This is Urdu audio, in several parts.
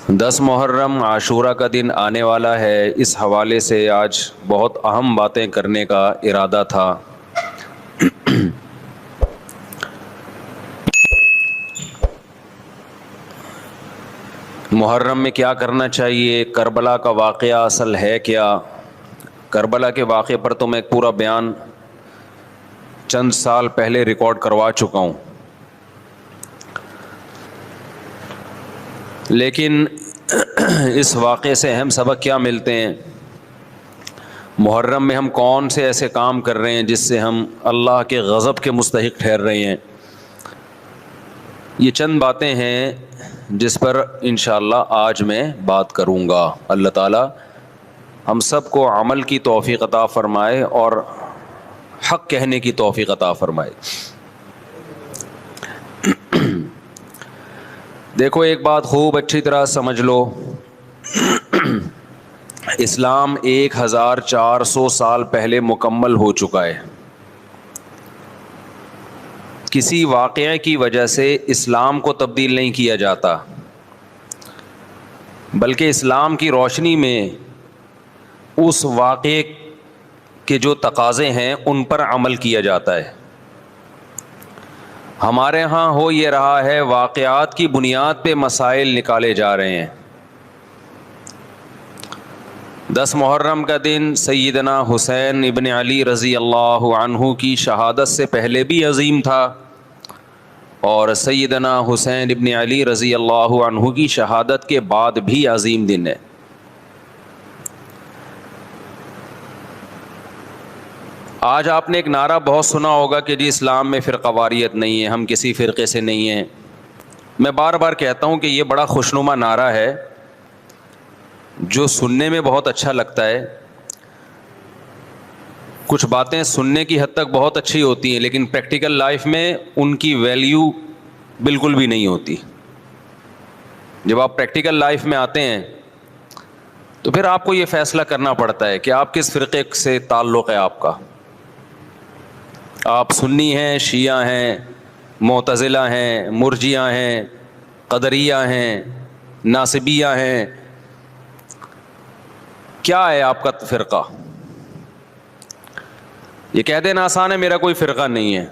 10 محرم عاشورہ کا دن آنے والا ہے۔ اس حوالے سے آج بہت اہم باتیں کرنے کا ارادہ تھا۔ محرم میں کیا کرنا چاہیے؟ کربلا کا واقعہ اصل ہے کیا؟ کربلا کے واقعے پر تو میں ایک پورا بیان چند سال پہلے ریکارڈ کروا چکا ہوں، لیکن اس واقعے سے اہم سبق کیا ملتے ہیں؟ محرم میں ہم کون سے ایسے کام کر رہے ہیں جس سے ہم اللہ کے غضب کے مستحق ٹھہر رہے ہیں؟ یہ چند باتیں ہیں جس پر انشاءاللہ آج میں بات کروں گا۔ اللہ تعالی ہم سب کو عمل کی توفیق عطا فرمائے اور حق کہنے کی توفیق عطا فرمائے۔ دیکھو، ایک بات خوب اچھی طرح سمجھ لو، اسلام 1400 سال پہلے مکمل ہو چکا ہے۔ کسی واقعے کی وجہ سے اسلام کو تبدیل نہیں کیا جاتا، بلکہ اسلام کی روشنی میں اس واقعے کے جو تقاضے ہیں ان پر عمل کیا جاتا ہے۔ ہمارے ہاں ہو یہ رہا ہے، واقعات کی بنیاد پہ مسائل نکالے جا رہے ہیں۔ 10 محرم کا دن سیدنا حسین ابن علی رضی اللہ عنہ کی شہادت سے پہلے بھی عظیم تھا، اور سیدنا حسین ابن علی رضی اللہ عنہ کی شہادت کے بعد بھی عظیم دن ہے۔ آج آپ نے ایک نعرہ بہت سنا ہوگا کہ جی اسلام میں فرقہ واریت نہیں ہے، ہم کسی فرقے سے نہیں ہیں۔ میں بار بار کہتا ہوں کہ یہ بڑا خوشنما نعرہ ہے جو سننے میں بہت اچھا لگتا ہے۔ کچھ باتیں سننے کی حد تک بہت اچھی ہوتی ہیں، لیکن پریکٹیکل لائف میں ان کی ویلیو بالکل بھی نہیں ہوتی۔ جب آپ پریکٹیکل لائف میں آتے ہیں تو پھر آپ کو یہ فیصلہ کرنا پڑتا ہے کہ آپ کس فرقے سے تعلق ہے آپ کا۔ آپ سنی ہیں، شیعہ ہیں، معتزلہ ہیں، مرجیہ ہیں، قدریہ ہیں، ناصبیہ ہیں، کیا ہے آپ کا فرقہ؟ یہ کہہ دینا آسان ہے، میرا کوئی فرقہ نہیں ہے۔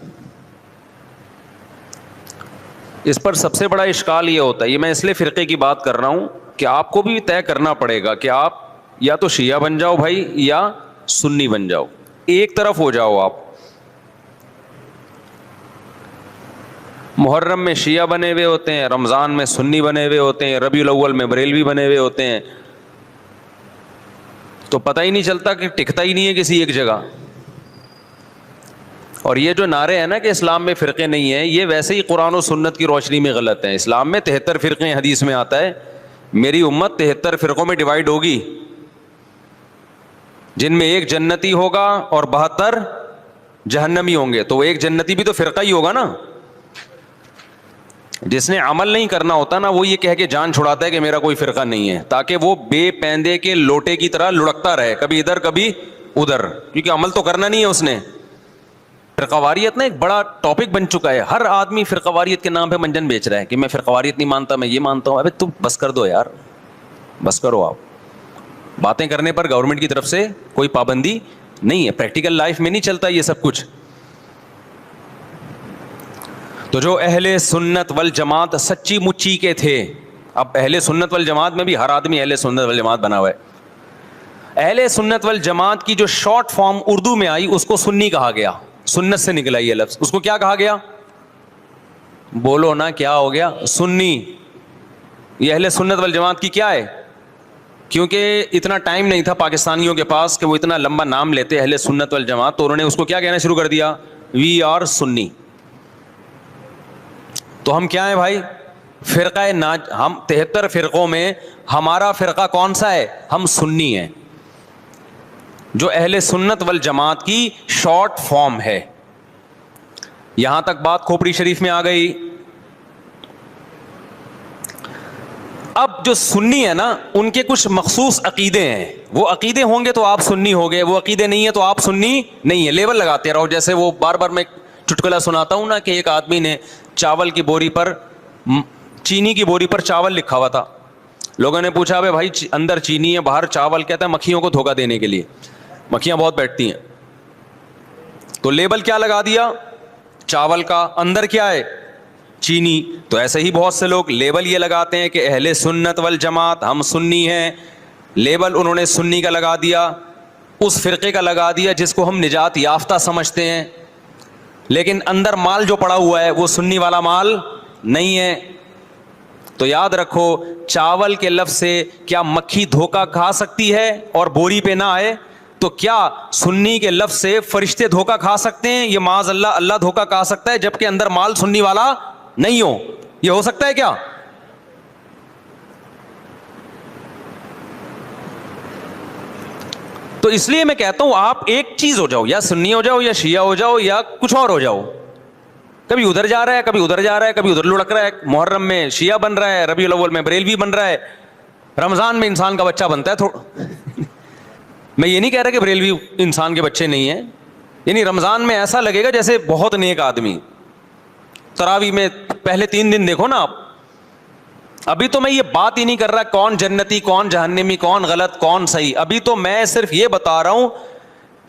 اس پر سب سے بڑا اشکال یہ ہوتا ہے، یہ میں اس لیے فرقے کی بات کر رہا ہوں کہ آپ کو بھی طے کرنا پڑے گا کہ آپ یا تو شیعہ بن جاؤ بھائی، یا سنی بن جاؤ، ایک طرف ہو جاؤ آپ۔ محرم میں شیعہ بنے ہوئے ہوتے ہیں، رمضان میں سنی بنے ہوئے ہوتے ہیں، ربیع الاول میں بریلوی بنے ہوئے ہوتے ہیں، تو پتہ ہی نہیں چلتا کہ ٹکتا ہی نہیں ہے کسی ایک جگہ۔ اور یہ جو نعرے ہیں نا کہ اسلام میں فرقے نہیں ہیں، یہ ویسے ہی قرآن و سنت کی روشنی میں غلط ہیں۔ اسلام میں 73 فرقے ہیں، حدیث میں آتا ہے میری امت 73 فرقوں میں ڈیوائیڈ ہوگی، جن میں ایک جنتی ہوگا اور 72 جہنمی ہوں گے۔ تو وہ ایک جنتی بھی تو فرقہ ہی ہوگا نا۔ جس نے عمل نہیں کرنا ہوتا نا، وہ یہ کہہ کے جان چھڑاتا ہے کہ میرا کوئی فرقہ نہیں ہے، تاکہ وہ بے پیندے کے لوٹے کی طرح لڑکتا رہے، کبھی ادھر کبھی ادھر، کیونکہ عمل تو کرنا نہیں ہے اس نے۔ فرقہ واریت نا ایک بڑا ٹاپک بن چکا ہے، ہر آدمی فرقہ واریت کے نام پہ منجن بیچ رہا ہے کہ میں فرقہ واریت نہیں مانتا، میں یہ مانتا ہوں۔ ابے تم بس کر دو یار، بس کرو۔ آپ باتیں کرنے پر گورنمنٹ کی طرف سے کوئی پابندی نہیں ہے، پریکٹیکل لائف میں نہیں چلتا یہ سب کچھ۔ تو جو اہل سنت والجماعت سچی مچی کے تھے، اب اہل سنت والجماعت میں بھی ہر آدمی اہل سنت والجماعت بنا ہوا ہے۔ اہل سنت والجماعت کی جو شارٹ فارم اردو میں آئی اس کو سنی کہا گیا، سنت سے نکلا یہ لفظ۔ اس کو کیا کہا گیا؟ بولو نا، کیا ہو گیا؟ سنی۔ یہ اہل سنت والجماعت کی کیا ہے؟ کیونکہ اتنا ٹائم نہیں تھا پاکستانیوں کے پاس کہ وہ اتنا لمبا نام لیتے اہل سنت والجماعت، تو انہوں نے اس کو کیا کہنا شروع کر دیا؟ وی آر سنی۔ تو ہم کیا ہیں بھائی؟ فرقہ ہم 73 فرقوں میں ہمارا فرقہ کون سا ہے؟ ہم سنی ہیں، جو اہل سنت والجماعت کی شارٹ فارم ہے۔ یہاں تک بات کھوپڑی شریف میں آ گئی۔ اب جو سنی ہے نا، ان کے کچھ مخصوص عقیدے ہیں، وہ عقیدے ہوں گے تو آپ سنی ہو گئے، وہ عقیدے نہیں ہیں تو آپ سنی نہیں ہے۔ لیبل لگاتے رہو، جیسے وہ بار بار میں چٹکلا سناتا ہوں نا کہ ایک آدمی نے چاول کی بوری پر، چینی کی بوری پر چاول لکھا ہوا تھا، لوگوں نے پوچھا بھائی اندر چینی ہے باہر چاول، کہتا ہے مکھیوں کو دھوکہ دینے کے لیے، مکھیاں بہت بیٹھتی ہیں. تو لیبل کیا لگا دیا چاول کا، اندر کیا ہے چینی. تو ایسے ہی بہت سے لوگ لیبل یہ لگاتے ہیں کہ اہل سنت والجماعت ہم سنی ہیں، لیبل انہوں نے سنی کا لگا دیا، اس فرقے کا لگا دیا جس کو ہم نجات یافتہ سمجھتے ہیں، لیکن اندر مال جو پڑا ہوا ہے وہ سنی والا مال نہیں ہے. تو یاد رکھو چاول کے لفظ سے کیا مکھی دھوکہ کھا سکتی ہے اور بوری پہ نہ آئے؟ تو کیا سنی کے لفظ سے فرشتے دھوکہ کھا سکتے ہیں؟ یہ معاذ اللہ اللہ دھوکہ کھا سکتا ہے جبکہ اندر مال سنی والا نہیں ہو؟ یہ ہو سکتا ہے کیا؟ تو اس لیے میں کہتا ہوں آپ ایک چیز ہو جاؤ، یا سنی ہو جاؤ یا شیعہ ہو جاؤ یا کچھ اور ہو جاؤ. کبھی ادھر جا رہا ہے کبھی ادھر جا رہا ہے، کبھی ادھر لڑک رہا ہے، محرم میں شیعہ بن رہا ہے، ربیع الاول میں بریلوی بن رہا ہے، رمضان میں انسان کا بچہ بنتا ہے میں یہ نہیں کہہ رہا کہ بریلوی انسان کے بچے نہیں ہیں، یعنی رمضان میں ایسا لگے گا جیسے بہت نیک آدمی. تراویح میں پہلے 3 دن دیکھو نا آپ. ابھی تو میں یہ بات ہی نہیں کر رہا کون جنتی کون جہنمی کون غلط کون صحیح، ابھی تو میں صرف یہ بتا رہا ہوں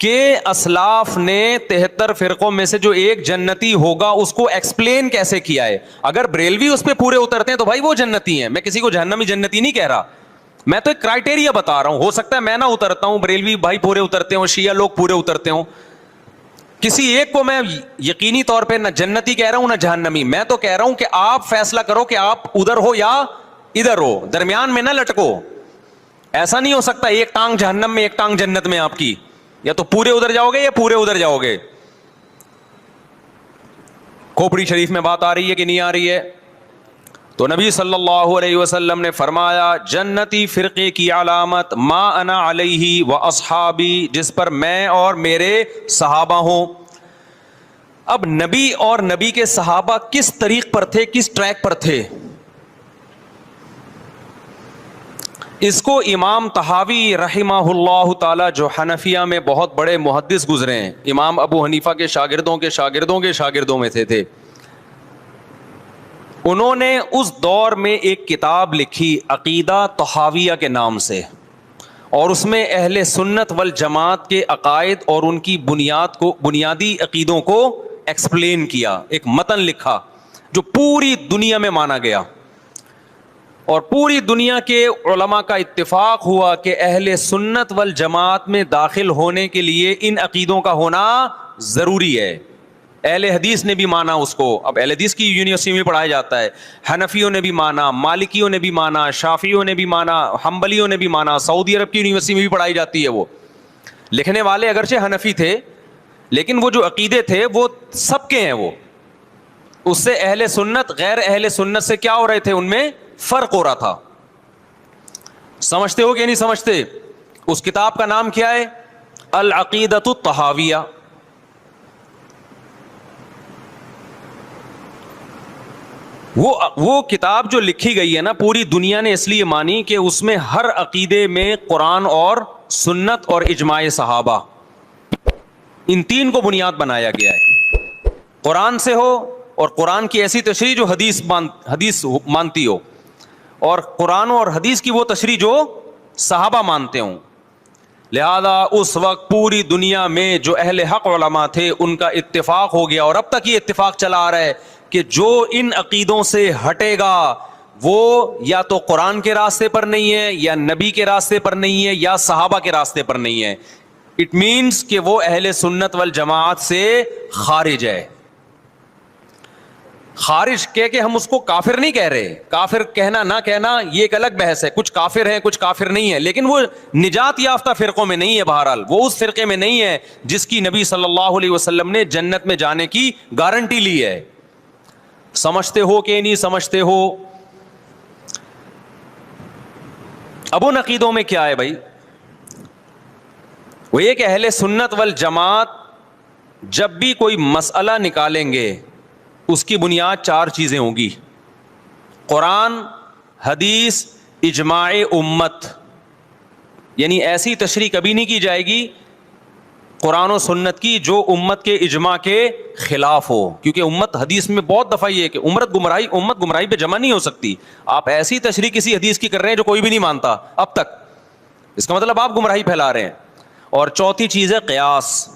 کہ اسلاف نے 73 فرقوں میں سے جو ایک جنتی ہوگا اس کو ایکسپلین کیسے کیا ہے. اگر بریلوی اس پہ پورے اترتے ہیں تو بھائی وہ جنتی ہیں، میں کسی کو جہنمی جنتی نہیں کہہ رہا، میں تو ایک کرائٹیریا بتا رہا ہوں. ہو سکتا ہے میں نہ اترتا ہوں، بریلوی بھائی پورے اترتے ہوں، شیعہ لوگ پورے اترتے ہوں، کسی ایک کو میں یقینی طور پہ نہ جنتی کہہ رہا ہوں نہ جہنمی. میں تو کہہ رہا ہوں کہ آپ فیصلہ کرو کہ آپ ادھر ہو یا ادھر ہو، درمیان میں نہ لٹکو. ایسا نہیں ہو سکتا ایک ٹانگ جہنم میں ایک ٹانگ جنت میں آپ کی، یا تو پورے ادھر جاؤ گے یا پورے ادھر جاؤ گے. کھوپڑی شریف میں بات آ رہی ہے کہ نہیں آ رہی ہے؟ تو نبی صلی اللہ علیہ وسلم نے فرمایا جنتی فرقے کی علامت ما انا علیہ و اصحابی، جس پر میں اور میرے صحابہ ہوں. اب نبی اور نبی کے صحابہ کس طریق پر تھے، کس ٹریک پر تھے؟ اس کو امام طحاوی رحمہ اللہ تعالی جو حنفیہ میں بہت بڑے محدث گزرے ہیں، امام ابو حنیفہ کے شاگردوں کے شاگردوں کے شاگردوں میں تھے، انہوں نے اس دور میں ایک کتاب لکھی عقیدہ طحاویہ کے نام سے، اور اس میں اہل سنت والجماعت کے عقائد اور ان کی بنیادی عقیدوں کو ایکسپلین کیا. ایک متن لکھا جو پوری دنیا میں مانا گیا، اور پوری دنیا کے علماء کا اتفاق ہوا کہ اہل سنت والجماعت میں داخل ہونے کے لیے ان عقیدوں کا ہونا ضروری ہے. اہل حدیث نے بھی مانا اس کو، اب اہل حدیث کی یونیورسٹی میں پڑھایا جاتا ہے، حنفیوں نے بھی مانا، مالکیوں نے بھی مانا، شافعیوں نے بھی مانا، حنبلیوں نے بھی مانا، سعودی عرب کی یونیورسٹی میں بھی پڑھائی جاتی ہے. وہ لکھنے والے اگرچہ حنفی تھے لیکن وہ جو عقیدے تھے وہ سب کے ہیں. وہ اس سے اہل سنت غیر اہل سنت سے کیا ہو رہے تھے، ان میں فرق ہو رہا تھا. سمجھتے ہو کہ نہیں سمجھتے؟ اس کتاب کا نام کیا ہے؟ العقیدۃ الطحاویہ. وہ کتاب جو لکھی گئی ہے نا، پوری دنیا نے اس لیے مانی کہ اس میں ہر عقیدے میں قرآن اور سنت اور اجماع صحابہ، ان 3 کو بنیاد بنایا گیا ہے. قرآن سے ہو، اور قرآن کی ایسی تشریح جو حدیث مانتی ہو، اور قرآن اور حدیث کی وہ تشریح جو صحابہ مانتے ہوں. لہذا اس وقت پوری دنیا میں جو اہل حق علماء تھے ان کا اتفاق ہو گیا، اور اب تک یہ اتفاق چلا آ رہا ہے کہ جو ان عقیدوں سے ہٹے گا وہ یا تو قرآن کے راستے پر نہیں ہے، یا نبی کے راستے پر نہیں ہے، یا صحابہ کے راستے پر نہیں ہے. اٹ مینس کہ وہ اہل سنت والجماعت سے خارج ہے. خارج کہہ کے ہم اس کو کافر نہیں کہہ رہے، کافر کہنا نہ کہنا یہ ایک الگ بحث ہے. کچھ کافر ہیں کچھ کافر نہیں ہے، لیکن وہ نجات یافتہ فرقوں میں نہیں ہے. بہرحال وہ اس فرقے میں نہیں ہے جس کی نبی صلی اللہ علیہ وسلم نے جنت میں جانے کی گارنٹی لی ہے. سمجھتے ہو کہ نہیں سمجھتے ہو؟ اب ان عقیدوں میں کیا ہے بھائی؟ وہ یہ کہ اہل سنت والجماعت جب بھی کوئی مسئلہ نکالیں گے اس کی بنیاد 4 چیزیں ہوں گی: قرآن، حدیث، اجماع امت. یعنی ایسی تشریح کبھی نہیں کی جائے گی قرآن و سنت کی جو امت کے اجماع کے خلاف ہو, کیونکہ امت حدیث میں بہت دفعہ یہ ہے کہ امت گمراہی پہ جمع نہیں ہو سکتی. آپ ایسی تشریح کسی حدیث کی کر رہے ہیں جو کوئی بھی نہیں مانتا اب تک, اس کا مطلب آپ گمراہی پھیلا رہے ہیں. اور چوتھی چیز ہے قیاس.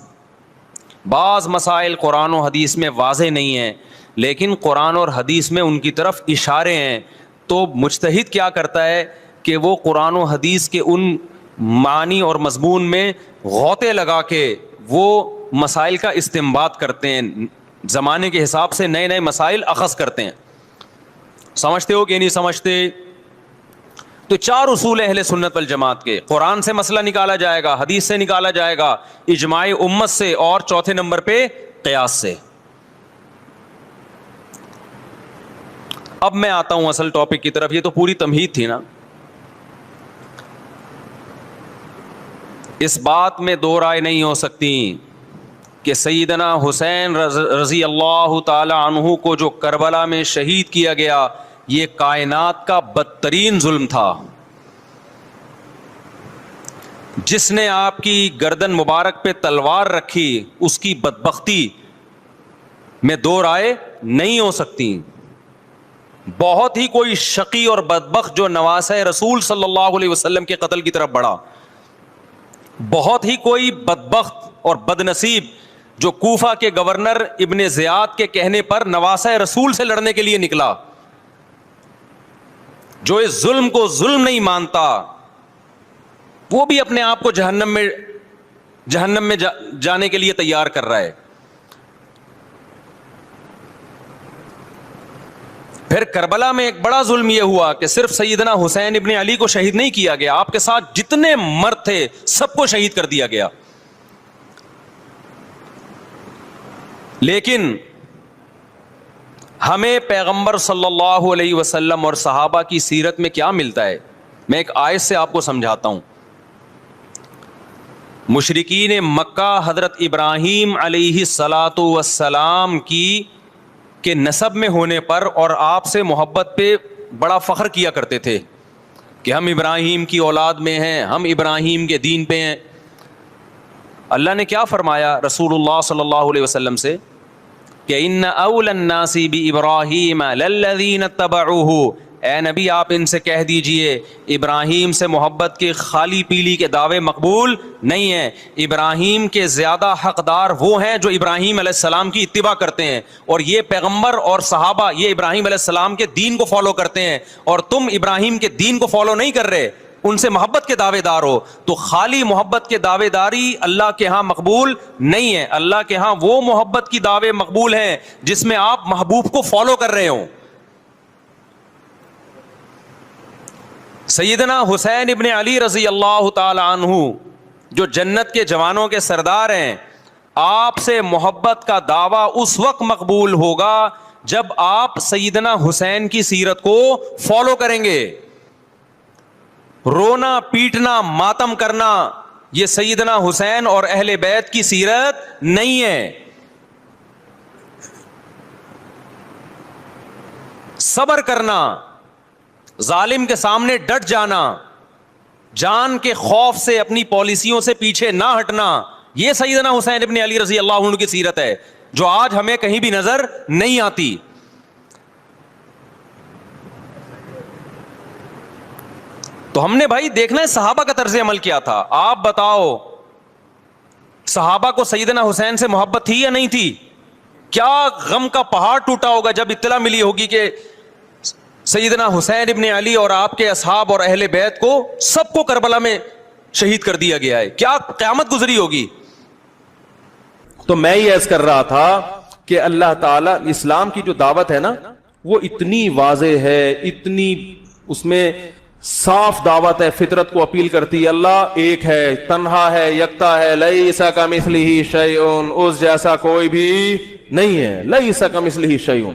بعض مسائل قرآن و حدیث میں واضح نہیں ہیں لیکن قرآن اور حدیث میں ان کی طرف اشارے ہیں, تو مجتہد کیا کرتا ہے کہ وہ قرآن و حدیث کے ان معنی اور مضمون میں غوطے لگا کے وہ مسائل کا استنباط کرتے ہیں, زمانے کے حساب سے نئے نئے مسائل اخذ کرتے ہیں. سمجھتے ہو کہ نہیں سمجھتے؟ تو 4 اصول اہل سنت والجماعت کے, قرآن سے مسئلہ نکالا جائے گا, حدیث سے نکالا جائے گا, اجماع امت سے, اور چوتھے نمبر پہ قیاس سے. اب میں آتا ہوں اصل ٹاپک کی طرف. یہ تو پوری تمہید تھی نا. اس بات میں دو رائے نہیں ہو سکتی کہ سیدنا حسین رضی اللہ تعالی عنہ کو جو کربلا میں شہید کیا گیا یہ کائنات کا بدترین ظلم تھا. جس نے آپ کی گردن مبارک پہ تلوار رکھی اس کی بدبختی میں دو رائے نہیں ہو سکتی. بہت ہی کوئی شقی اور بدبخت جو نواسہ رسول صلی اللہ علیہ وسلم کے قتل کی طرف بڑھا, بہت ہی کوئی بدبخت اور بدنصیب جو کوفہ کے گورنر ابن زیاد کے کہنے پر نواسہ رسول سے لڑنے کے لیے نکلا, جو اس ظلم کو ظلم نہیں مانتا, وہ بھی اپنے آپ کو جہنم میں جانے کے لیے تیار کر رہا ہے. پھر کربلا میں ایک بڑا ظلم یہ ہوا کہ صرف سیدنا حسین ابن علی کو شہید نہیں کیا گیا, آپ کے ساتھ جتنے مرد تھے سب کو شہید کر دیا گیا. لیکن ہمیں پیغمبر صلی اللہ علیہ وسلم اور صحابہ کی سیرت میں کیا ملتا ہے؟ میں ایک آیت سے آپ کو سمجھاتا ہوں. مشرکین مکہ حضرت ابراہیم علیہ الصلاۃ والسلام کے نسب میں ہونے پر اور آپ سے محبت پہ بڑا فخر کیا کرتے تھے کہ ہم ابراہیم کی اولاد میں ہیں, ہم ابراہیم کے دین پہ ہیں. اللہ نے کیا فرمایا رسول اللہ صلی اللہ علیہ وسلم سے کہ ان اول الناس بابراہیم للذین اتبعوہ, اے نبی آپ ان سے کہہ دیجئے ابراہیم سے محبت کے خالی پیلی کے دعوے مقبول نہیں ہیں. ابراہیم کے زیادہ حقدار وہ ہیں جو ابراہیم علیہ السلام کی اتباع کرتے ہیں, اور یہ پیغمبر اور صحابہ یہ ابراہیم علیہ السلام کے دین کو فالو کرتے ہیں, اور تم ابراہیم کے دین کو فالو نہیں کر رہے, ان سے محبت کے دعوے دار ہو. تو خالی محبت کے دعوے داری اللہ کے ہاں مقبول نہیں ہے. اللہ کے ہاں وہ محبت کی دعوے مقبول ہیں جس میں آپ محبوب کو فالو کر رہے ہوں. سیدنا حسین ابن علی رضی اللہ تعالی عنہ جو جنت کے جوانوں کے سردار ہیں, آپ سے محبت کا دعویٰ اس وقت مقبول ہوگا جب آپ سیدنا حسین کی سیرت کو فالو کریں گے. رونا پیٹنا ماتم کرنا یہ سیدنا حسین اور اہل بیت کی سیرت نہیں ہے. صبر کرنا, ظالم کے سامنے ڈٹ جانا, جان کے خوف سے اپنی پالیسیوں سے پیچھے نہ ہٹنا, یہ سیدنا حسین ابن علی رضی اللہ عنہ کی سیرت ہے جو آج ہمیں کہیں بھی نظر نہیں آتی. تو ہم نے بھائی دیکھنا ہے صحابہ کا طرز عمل کیا تھا. آپ بتاؤ صحابہ کو سیدنا حسین سے محبت تھی یا نہیں تھی؟ کیا غم کا پہاڑ ٹوٹا ہوگا جب اطلاع ملی ہوگی کہ سیدنا حسین ابن علی اور آپ کے اصحاب اور اہل بیت کو سب کو کربلا میں شہید کر دیا گیا ہے. کیا قیامت گزری ہوگی. تو میں یہ عرض کر رہا تھا کہ اللہ تعالیٰ اسلام کی جو دعوت ہے نا وہ اتنی واضح ہے, اتنی اس میں صاف دعوت ہے, فطرت کو اپیل کرتی ہے. اللہ ایک ہے, تنہا ہے, یکتا ہے, لیس کمثلہ شیء, اس جیسا کوئی بھی نہیں ہے. لیس کمثلہ شیء,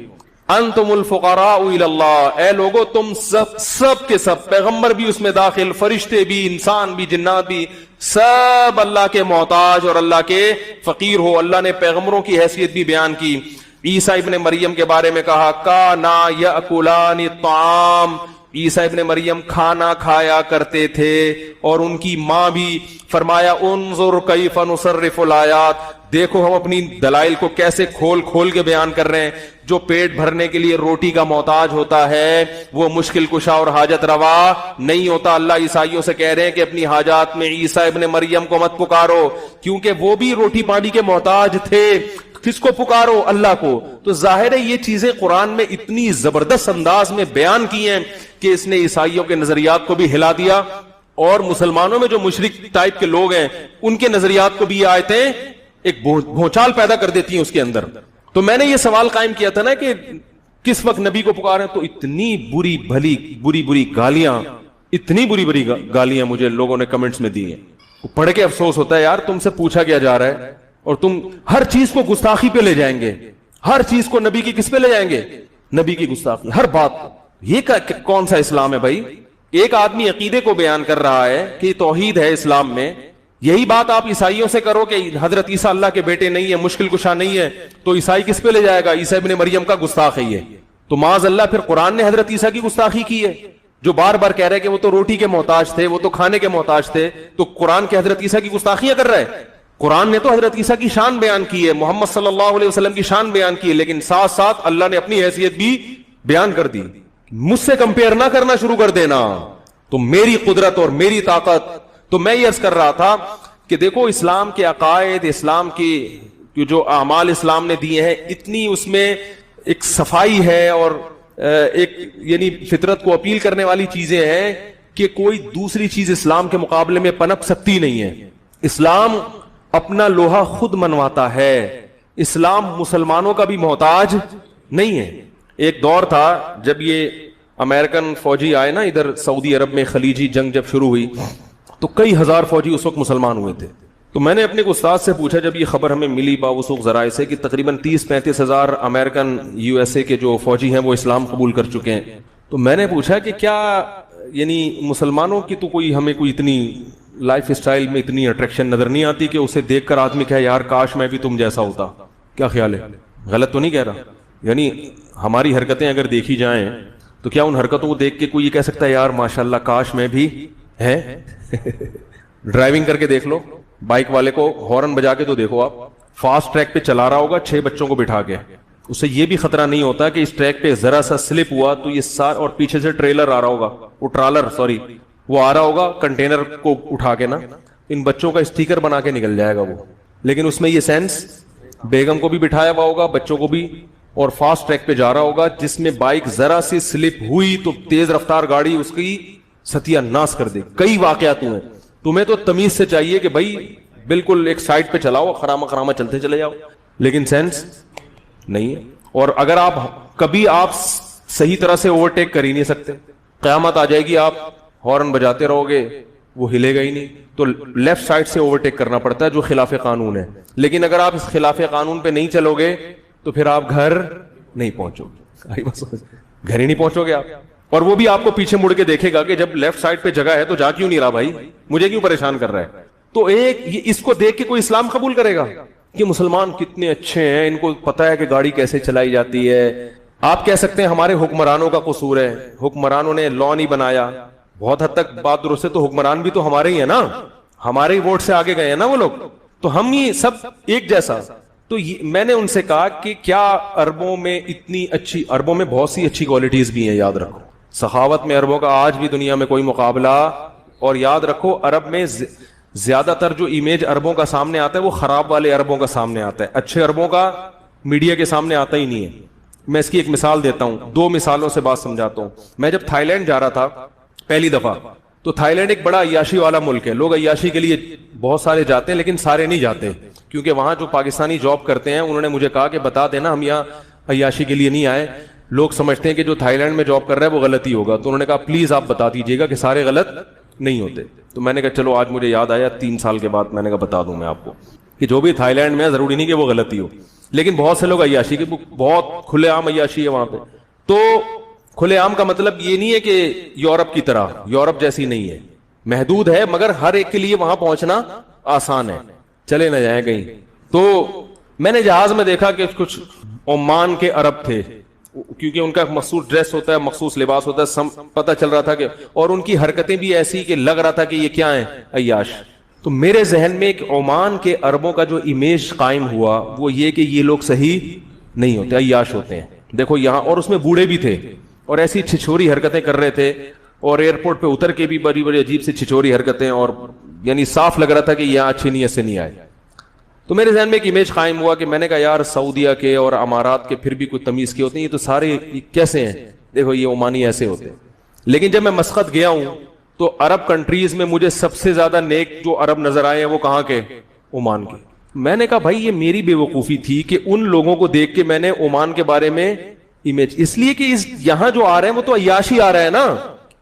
انتم الفقراء الی اللہ, اے لوگو تم سب کے سب, پیغمبر بھی اس میں داخل, فرشتے بھی, انسان بھی, جنات بھی, سب اللہ کے محتاج اور اللہ کے فقیر ہو. اللہ نے پیغمبروں کی حیثیت بھی بیان کی. عیسیٰ ابن مریم کے بارے میں کہا کانا یاکلان الطعام, عیسیٰ ابن مریم کھانا کھایا کرتے تھے اور ان کی ماں بھی. فرمایا انظر کیف نصرف الآیات, دیکھو ہم اپنی دلائل کو کیسے کھول کھول کے بیان کر رہے ہیں. جو پیٹ بھرنے کے لیے روٹی کا محتاج ہوتا ہے وہ مشکل کشا اور حاجت روا نہیں ہوتا. اللہ عیسائیوں سے کہہ رہے ہیں کہ اپنی حاجات میں عیسیٰ ابن مریم کو مت پکارو, کیونکہ وہ بھی روٹی پانی کے محتاج تھے. کس کو پکارو؟ اللہ کو. تو ظاہر ہے یہ چیزیں قرآن میں اتنی زبردست انداز میں بیان کی ہیں کہ اس نے عیسائیوں کے نظریات کو بھی ہلا دیا, اور مسلمانوں میں جو مشرک ٹائپ کے لوگ ہیں ان کے نظریات کو بھی یہ آیتیں ایک بھونچال پیدا کر دیتی ہیں اس کے اندر. تو میں نے یہ سوال قائم کیا تھا نا کہ کس وقت نبی کو پکارے, تو اتنی بری گالیاں, اتنی بری گالیاں مجھے لوگوں نے کمنٹس میں دی ہیں. پڑھ کے افسوس ہوتا ہے یار, تم سے پوچھا کیا جا رہا ہے اور تم ہر چیز کو گستاخی پہ لے جائیں گے, ہر چیز کو نبی کی کس پہ لے جائیں گے؟ نبی کی گستاخی, ہر بات. یہ کون سا اسلام ہے بھائی؟ ایک آدمی عقیدے کو بیان کر رہا ہے کہ توحید ہے اسلام میں, یہی بات آپ عیسائیوں سے کرو کہ حضرت عیسیٰ اللہ کے بیٹے نہیں ہے, مشکل کشا نہیں ہے, تو عیسائی کس پہ لے جائے گا؟ عیسیٰ ابن مریم کا گستاخ ہے یہ. تو معاذ اللہ پھر قرآن نے حضرت عیسیٰ کی گستاخی کی ہے, جو بار بار کہہ رہے کہ وہ تو روٹی کے محتاج تھے, وہ تو کھانے کے محتاج تھے, تو قرآن کے حضرت عیسیٰ کی گستاخیاں کر رہا ہے. قرآن نے تو حضرت عیسیٰ کی شان بیان کی ہے, محمد صلی اللہ علیہ وسلم کی شان بیان کی ہے, لیکن ساتھ ساتھ اللہ نے اپنی حیثیت بھی بیان کر دی. مجھ سے کمپیئر نہ کرنا شروع کر دینا, تو میری قدرت اور میری طاقت. تو میں یہ عرض کر رہا تھا کہ دیکھو اسلام کے عقائد, اسلام کی جو اعمال اسلام نے دیے ہیں, اتنی اس میں ایک صفائی ہے اور ایک یعنی فطرت کو اپیل کرنے والی چیزیں ہیں کہ کوئی دوسری چیز اسلام کے مقابلے میں پنپ سکتی نہیں ہے. اسلام اپنا لوہا خود منواتا ہے, اسلام مسلمانوں کا بھی محتاج نہیں ہے. ایک دور تھا جب یہ امریکن فوجی آئے نا ادھر سعودی عرب میں, خلیجی جنگ جب شروع ہوئی تو کئی ہزار فوجی اس وقت مسلمان ہوئے تھے. تو میں نے اپنے استاد سے پوچھا جب یہ خبر ہمیں ملی باوثوق ذرائع سے کہ تقریباً 30-35 ہزار امریکن USA کے جو فوجی ہیں وہ اسلام قبول کر چکے ہیں, تو میں نے پوچھا کہ کیا یعنی مسلمانوں کی تو کوئی ہمیں کوئی اتنی لائف اسٹائل میں اتنی اٹریکشن نظر نہیں آتی کہ اسے دیکھ کر آدمی کہے یار کاش میں بھی تم جیسا ہوتا. کیا خیال ہے؟ غلط تو نہیں کہہ رہا؟ یعنی ہماری حرکتیں اگر دیکھی جائیں تو کیا ان حرکتوں کو دیکھ کے کوئی یہ کہہ سکتا ہے یار ماشاءاللہ کاش میں بھی ہے؟ ڈرائیونگ کر کے دیکھ لو, بائک والے کو ہارن بجا کے تو دیکھو, آپ فاسٹ ٹریک پہ چلا رہا ہوگا 6 بچوں کو بٹھا کے, اسے یہ بھی خطرہ نہیں ہوتا کہ اس ٹریک پہ ذرا سا سلپ ہوا تو یہ اور پیچھے سے ٹریلر آ رہا ہوگا, وہ آ رہا ہوگا کنٹینر کو اٹھا کے نا, ان بچوں کا اسٹیکر بنا کے نکل جائے گا وہ. لیکن اس میں یہ سینس, بیگم کو بھی بٹھایا ہوا ہوگا, بچوں کو بھی, اور فاسٹ ٹریک پہ جا رہا ہوگا جس میں بائک ذرا سی سلپ ہوئی تو تیز رفتار گاڑی اس کی ستیہ ناس کر دے. کئی واقعات ہوئے. تمہیں تو تمیز سے چاہیے کہ بھائی بالکل ایک سائڈ پہ چلاؤ, خرامہ چلتے چلے جاؤ, لیکن سینس نہیں ہے. اور اگر آپ کبھی آپ صحیح طرح سے اوورٹیک کر ہی نہیں سکتے, قیامت آ جائے گی, آپ ہارن بجاتے رہو گے وہ ہلے گا ہی نہیں, تو لیفٹ سائڈ سے اوورٹیک کرنا پڑتا ہے جو خلاف قانون ہے. لیکن اگر آپ اس خلاف قانون پہ نہیں چلو گے تو پھر آپ گھر نہیں پہنچو گے, گھر ہی نہیں پہنچو گے آپ. اور وہ بھی آپ کو پیچھے مڑ کے دیکھے گا کہ جب لیفٹ سائڈ پہ جگہ ہے تو جا کیوں نہیں رہا بھائی, مجھے کیوں پریشان کر رہا ہے. تو اس کو دیکھ کے کوئی اسلام قبول کرے گا کہ مسلمان کتنے اچھے ہیں, ان کو پتا ہے کہ گاڑی کیسے چلائی جاتی ہے. آپ کہہ سکتے ہیں ہمارے حکمرانوں کا قصور ہے, حکمرانوں نے لا نہیں بنایا. بہت حد تک بات درست ہے, تو حکمران بھی تو ہمارے ہی ہیں نا, ہمارے ہی ووٹ سے آگے گئے ہیں نا وہ لوگ, تو ہم ہی سب ایک جیسا. تو میں نے ان سے کہا کہ کیا عربوں میں اتنی اچھی, عربوں میں بہت سی اچھی کوالٹیز بھی ہیں, یاد رکھو سخاوت میں عربوں کا آج بھی دنیا میں کوئی مقابلہ. اور یاد رکھو عرب میں زیادہ تر جو امیج عربوں کا سامنے آتا ہے وہ خراب والے عربوں کا سامنے آتا ہے, اچھے عربوں کا میڈیا کے سامنے آتا ہی نہیں ہے. میں اس کی ایک مثال دیتا ہوں, 2 مثالوں سے بات سمجھاتا ہوں. میں جب تھائی لینڈ جا رہا تھا پہلی دفعہ, تو تھائی لینڈ ایک بڑا عیاشی والا ملک ہے, لوگ عیاشی کے لیے بہت سارے جاتے ہیں لیکن سارے نہیں جاتے, کیونکہ وہاں جو پاکستانی جاب کرتے ہیں انہوں نے مجھے کہا کہ بتا دینا ہم یہاں عیاشی کے لیے نہیں آئے, لوگ سمجھتے ہیں کہ جو تھائی لینڈ میں جاب کر رہا ہے وہ غلط ہی ہوگا. تو انہوں نے کہا پلیز آپ بتا دیجیے گا کہ سارے غلط نہیں ہوتے. تو میں نے کہا چلو آج مجھے یاد آیا 3 سال کے بعد, میں نے کہا بتا دوں میں آپ کو کہ جو بھی تھائی لینڈ میں ہے ضروری نہیں کہ وہ غلطی ہو, لیکن بہت سے لوگ عیاشی کے, بہت کھلے عام عیاشی ہے وہاں پہ. تو کھلے عام کا مطلب یہ نہیں ہے کہ یورپ کی طرح, یورپ جیسی نہیں ہے, محدود ہے, مگر ہر ایک کے لیے وہاں پہنچنا آسان ہے, چلے نہ جائیں کہیں. تو میں نے جہاز میں دیکھا کہ کچھ عمان کے عرب تھے, کیونکہ ان کا مخصوص ڈریس ہوتا ہے, مخصوص لباس ہوتا ہے, پتہ چل رہا تھا کہ, اور ان کی حرکتیں بھی ایسی کہ لگ رہا تھا کہ یہ کیا ہیں, عیاش. تو میرے ذہن میں ایک عمان کے عربوں کا جو امیج قائم ہوا وہ یہ کہ یہ لوگ صحیح نہیں ہوتے, عیاش ہوتے ہیں. دیکھو یہاں, اور اس میں بوڑھے بھی تھے اور ایسی چھچوری حرکتیں کر رہے تھے, اور ایئرپورٹ پہ اتر کے بھی بڑی بڑی عجیب سی چھچوری حرکتیں, اور یعنی صاف لگ رہا تھا کہ یہ اچھی نیت سے نہیں آئے. تو میرے ذہن میں ایک امیج قائم ہوا کہ میں نے کہا یار سعودیہ کے اور امارات کے پھر بھی کوئی تمیز کے ہوتے ہیں, یہ تو سارے کیسے ہیں, دیکھو یہ عمانی ایسے ہوتے ہیں. لیکن جب میں مسقط گیا ہوں تو عرب کنٹریز میں مجھے سب سے زیادہ نیک جو عرب نظر آئے ہیں وہ کہاں کے, عمان کے. میں نے کہا بھائی یہ میری بے وقوفی تھی کہ ان لوگوں کو دیکھ کے میں نے عمان کے بارے میں امیج, اس لیے کہ یہاں جو آ رہے ہیں وہ تو عیاشی آ رہا ہے نا,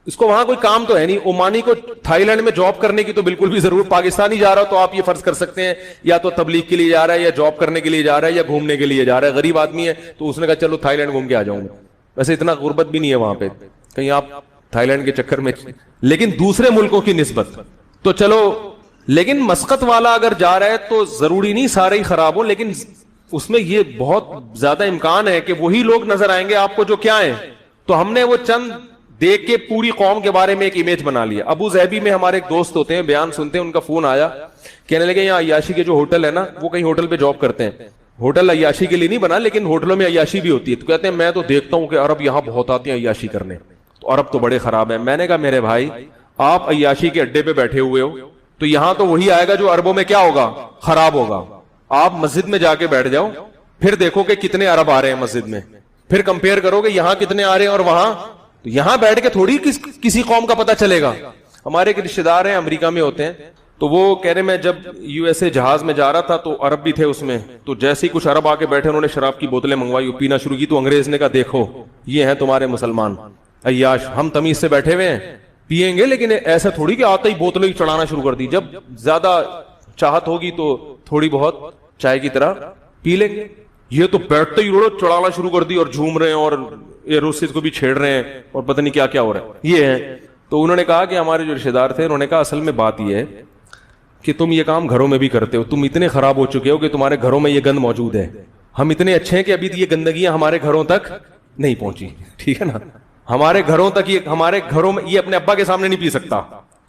اس کو وہاں کوئی کام تو ہے نہیں. عمانی کو تھائی لینڈ میں جاب کرنے کی تو بالکل بھی ضرورت, پاکستانی جا رہا ہو تو آپ یہ فرض کر سکتے ہیں یا تو تبلیغ کے لیے جا رہا ہے, یا جاب کرنے کے لیے جا رہا ہے, یا گھومنے کے لیے جا رہا ہے. غریب آدمی ہے تو اس نے کہا چلو تھائی لینڈ گھوم کے آ جاؤں گا. ویسے اتنا غربت بھی نہیں ہے وہاں پہ کہیں آپ تھائی لینڈ کے چکر میں, لیکن دوسرے ملکوں کی نسبت تو چلو. لیکن مسقط والا اگر جا رہا ہے تو ضروری نہیں سارے ہی خراب ہو, لیکن اس میں یہ بہت زیادہ امکان ہے کہ وہی لوگ نظر آئیں گے آپ کو جو کیا ہیں. تو ہم نے وہ چند دیکھ کے پوری قوم کے بارے میں ایک امیج بنا لیا. ابو ظہبی میں ہمارے ایک دوست ہوتے ہیں, بیان سنتے ہیں, ان کا فون آیا, کہنے لگے یہاں عیاشی کے جو ہوٹل ہے نا, وہ کہیں ہوٹل پہ جاب کرتے ہیں. ہوٹل عیاشی کے لیے نہیں بنا, لیکن ہوٹلوں میں عیاشی بھی ہوتی ہے. تو کہتے ہیں میں تو دیکھتا ہوں کہ عرب یہاں بہت آتے ہیں عیاشی کرنے, تو عرب تو بڑے خراب ہیں. میں نے کہا میرے بھائی آپ عیاشی کے اڈے پہ بیٹھے ہوئے ہو, تو یہاں تو وہی آئے گا جو عربوں میں کیا ہوگا, خراب ہوگا. آپ مسجد میں جا کے بیٹھ جاؤ, پھر دیکھو کہ کتنے عرب آ رہے ہیں مسجد میں, پھر کمپیئر کرو کہ یہاں کتنے آ رہے ہیں اور وہاں. تو یہاں بیٹھ کے تھوڑی کسی قوم کا پتہ چلے گا. ہمارے ایک رشتے دار ہیں امریکہ میں ہوتے ہیں, تو وہ کہہ رہے میں جب یو ایس اے جہاز میں جا رہا تھا تو عرب بھی تھے اس میں, تو جیسے ہی کچھ عرب آ کے بیٹھے انہوں نے شراب کی بوتلیں منگوائی, پینا شروع کی, تو انگریز نے کہا دیکھو یہ ہیں تمہارے مسلمان عیاش, ہم تمیز سے بیٹھے ہوئے ہیں, پیئیں گے لیکن ایسا تھوڑی کہ آتے ہی بوتلیں ہی چڑھانا شروع کر دی, جب زیادہ چاہت ہوگی تو تھوڑی بہت چائے کی طرح پی لیں گے. یہ تو بیٹھتے ہی چڑھانا شروع کر دی اور جھوم رہے ہیں اور ایروسز کو بھی چھیڑ رہے ہیں اور پتہ نہیں کیا کیا ہو رہا ہے. یہ ہے. تو انہوں نے کہا کہ ہمارے جو رشتہ دار تھے انہوں نے کہا اصل میں بات یہ ہے کہ تم یہ کام گھروں میں بھی کرتے ہو, تم اتنے خراب ہو چکے ہو کہ تمہارے گھروں میں یہ گند موجود ہے. ہم اتنے اچھے ہیں کہ ابھی یہ گندگیاں ہمارے گھروں تک نہیں پہنچی, ٹھیک ہے نا, ہمارے گھروں تک یہ, ہمارے گھروں میں یہ اپنے ابا کے سامنے نہیں پی سکتا.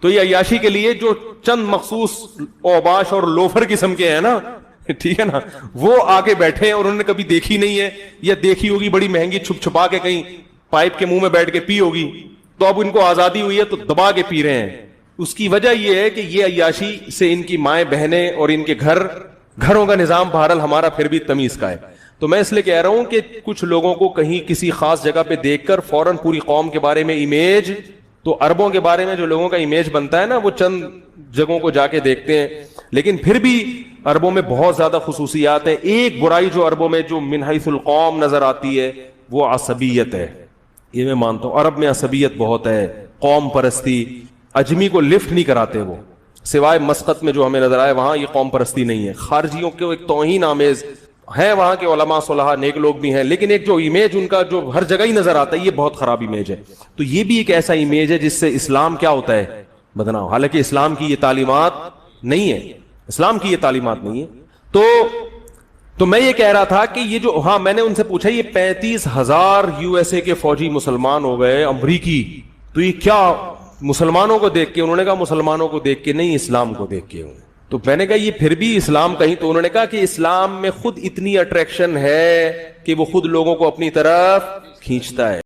تو یہ عیاشی کے لیے جو چند مخصوص اوباش اور لوفر قسم کے ہیں نا, ٹھیک ہے نا, وہ آگے بیٹھے ہیں اور انہوں نے کبھی دیکھی نہیں ہے, یا دیکھی ہوگی بڑی مہنگی چھپ چھپا کے کہیں پائپ کے منہ میں بیٹھ کے پی ہوگی, تو اب ان کو آزادی ہوئی ہے تو دبا کے پی رہے ہیں. اس کی وجہ یہ ہے کہ یہ عیاشی سے ان کی مائیں بہنیں اور ان کے گھروں کا نظام بہرحال ہمارا پھر بھی تمیز کا ہے. تو میں اس لیے کہہ رہا ہوں کہ کچھ لوگوں کو کہیں کسی خاص جگہ پہ دیکھ کر فوراً پوری قوم کے بارے میں امیج, تو عربوں کے بارے میں جو لوگوں کا امیج بنتا ہے نا وہ چند جگہوں کو جا کے دیکھتے ہیں, لیکن پھر بھی عربوں میں بہت زیادہ خصوصیات ہیں. ایک برائی جو عربوں میں جو من حیث القوم نظر آتی ہے وہ عصبیت ہے. یہ میں مانتا ہوں عرب میں عصبیت بہت ہے, قوم پرستی. اجمی کو لفٹ نہیں کراتے وہ, سوائے مسقط میں جو ہمیں نظر آئے وہاں یہ قوم پرستی نہیں ہے. خارجیوں کے ایک توہین آمیز ہیں, وہاں کے علماء صلحاء نیک لوگ بھی ہیں, لیکن ایک جو امیج ان کا جو ہر جگہ ہی نظر آتا ہے یہ بہت خراب امیج ہے. تو یہ بھی ایک ایسا امیج ہے جس سے اسلام کیا ہوتا ہے, بدنام. حالانکہ اسلام کی یہ تعلیمات نہیں ہے, اسلام کی یہ تعلیمات نہیں ہے. تو میں یہ کہہ رہا تھا کہ یہ جو, ہاں میں نے ان سے پوچھا یہ 35,000 یو ایس اے کے فوجی مسلمان ہو گئے امریکی, تو یہ کیا مسلمانوں کو دیکھ کے؟ انہوں نے کہا مسلمانوں کو دیکھ کے نہیں, اسلام کو دیکھ کے. تو میں نے کہا یہ پھر بھی اسلام کہیں, تو انہوں نے کہا کہ اسلام میں خود اتنی اٹریکشن ہے کہ وہ خود لوگوں کو اپنی طرف کھینچتا ہے.